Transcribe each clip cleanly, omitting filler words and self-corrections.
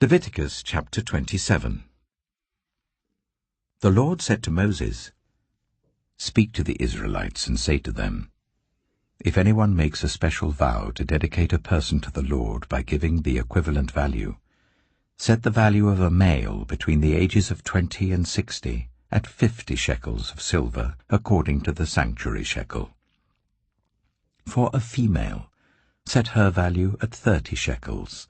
Leviticus chapter 27. The Lord said to Moses, "Speak to the Israelites and say to them, if anyone makes a special vow to dedicate a person to the Lord by giving the equivalent value, set the value of a male between the ages of 20 and 60 at 50 shekels of silver according to the sanctuary shekel. For a female, set her value at 30 shekels.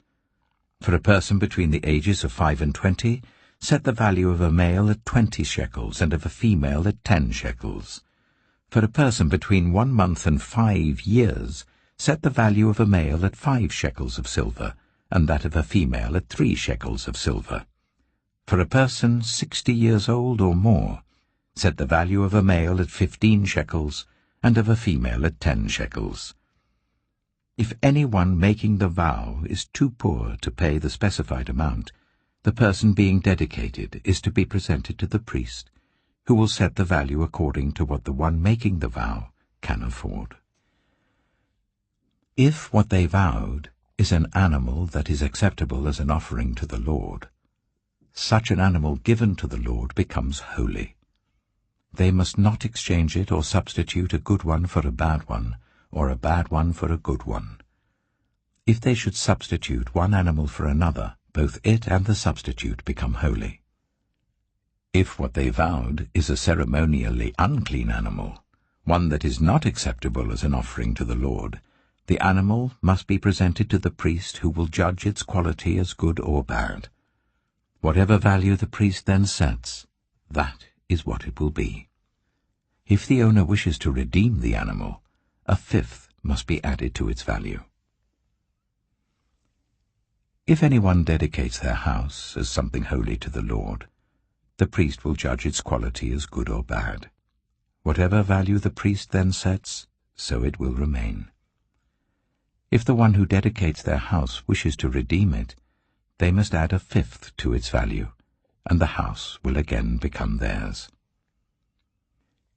For a person between the ages of 5 and 20, set the value of a male at 20 shekels and of a female at 10 shekels. For a person between 1 month and 5 years, set the value of a male at 5 shekels of silver, and that of a female at 3 shekels of silver. For a person 60 years old or more, set the value of a male at 15 shekels, and of a female at 10 shekels. If anyone making the vow is too poor to pay the specified amount, the person being dedicated is to be presented to the priest, who will set the value according to what the one making the vow can afford. If what they vowed is an animal that is acceptable as an offering to the Lord, such an animal given to the Lord becomes holy. They must not exchange it or substitute a good one for a bad one, or a bad one for a good one. If they should substitute one animal for another, both it and the substitute become holy. If what they vowed is a ceremonially unclean animal, one that is not acceptable as an offering to the Lord, the animal must be presented to the priest, who will judge its quality as good or bad. Whatever value the priest then sets, that is what it will be. If the owner wishes to redeem the animal, a fifth must be added to its value. If anyone dedicates their house as something holy to the Lord, the priest will judge its quality as good or bad. Whatever value the priest then sets, so it will remain. If the one who dedicates their house wishes to redeem it, they must add a fifth to its value, and the house will again become theirs.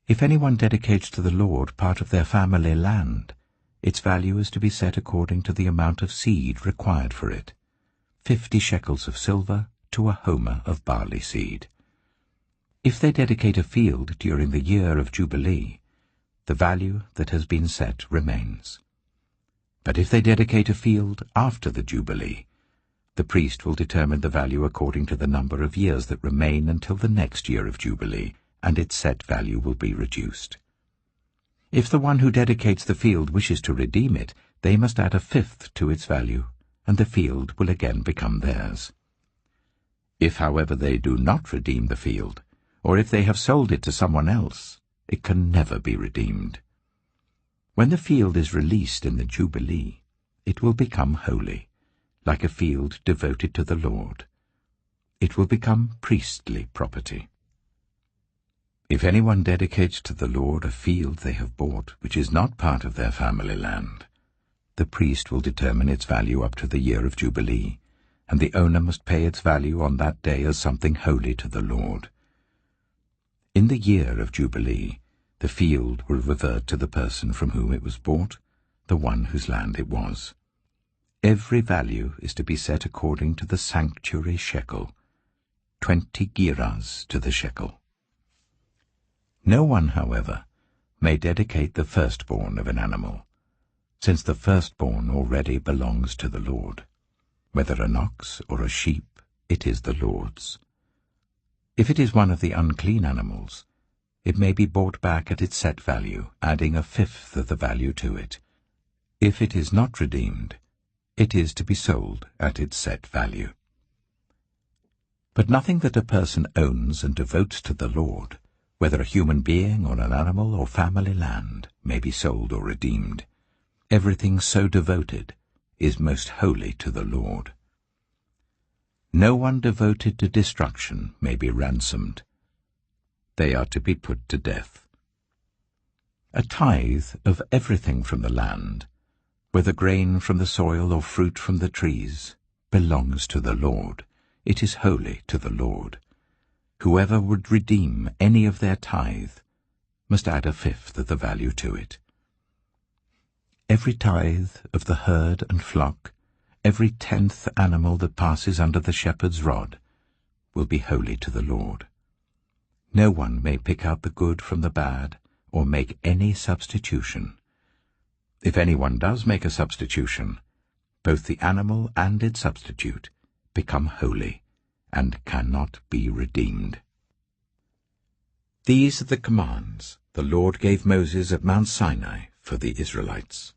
If anyone dedicates to the Lord part of their family land, its value is to be set according to the amount of seed required for it, 50 shekels of silver to a homer of barley seed. If they dedicate a field during the year of Jubilee, the value that has been set remains. But if they dedicate a field after the Jubilee, the priest will determine the value according to the number of years that remain until the next year of Jubilee, and its set value will be reduced. If the one who dedicates the field wishes to redeem it, they must add a fifth to its value, and the field will again become theirs. If, however, they do not redeem the field, or if they have sold it to someone else, it can never be redeemed. When the field is released in the Jubilee, it will become holy, like a field devoted to the Lord. It will become priestly property. If anyone dedicates to the Lord a field they have bought which is not part of their family land, the priest will determine its value up to the year of Jubilee, and the owner must pay its value on that day as something holy to the Lord. In the year of Jubilee, the field will revert to the person from whom it was bought, the one whose land it was. Every value is to be set according to the sanctuary shekel, 20 gerahs to the shekel. No one, however, may dedicate the firstborn of an animal, since the firstborn already belongs to the Lord. Whether an ox or a sheep, it is the Lord's. If it is one of the unclean animals, it may be bought back at its set value, adding a fifth of the value to it. If it is not redeemed, it is to be sold at its set value. But nothing that a person owns and devotes to the Lord, whether a human being or an animal or family land, may be sold or redeemed. Everything so devoted is most holy to the Lord. No one devoted to destruction may be ransomed. They are to be put to death. A tithe of everything from the land, whether grain from the soil or fruit from the trees, belongs to the Lord. It is holy to the Lord. Whoever would redeem any of their tithe must add a fifth of the value to it. Every tithe of the herd and flock, every 10th animal that passes under the shepherd's rod will be holy to the Lord. No one may pick out the good from the bad or make any substitution. If anyone does make a substitution, both the animal and its substitute become holy and cannot be redeemed. These are the commands the Lord gave Moses at Mount Sinai for the Israelites.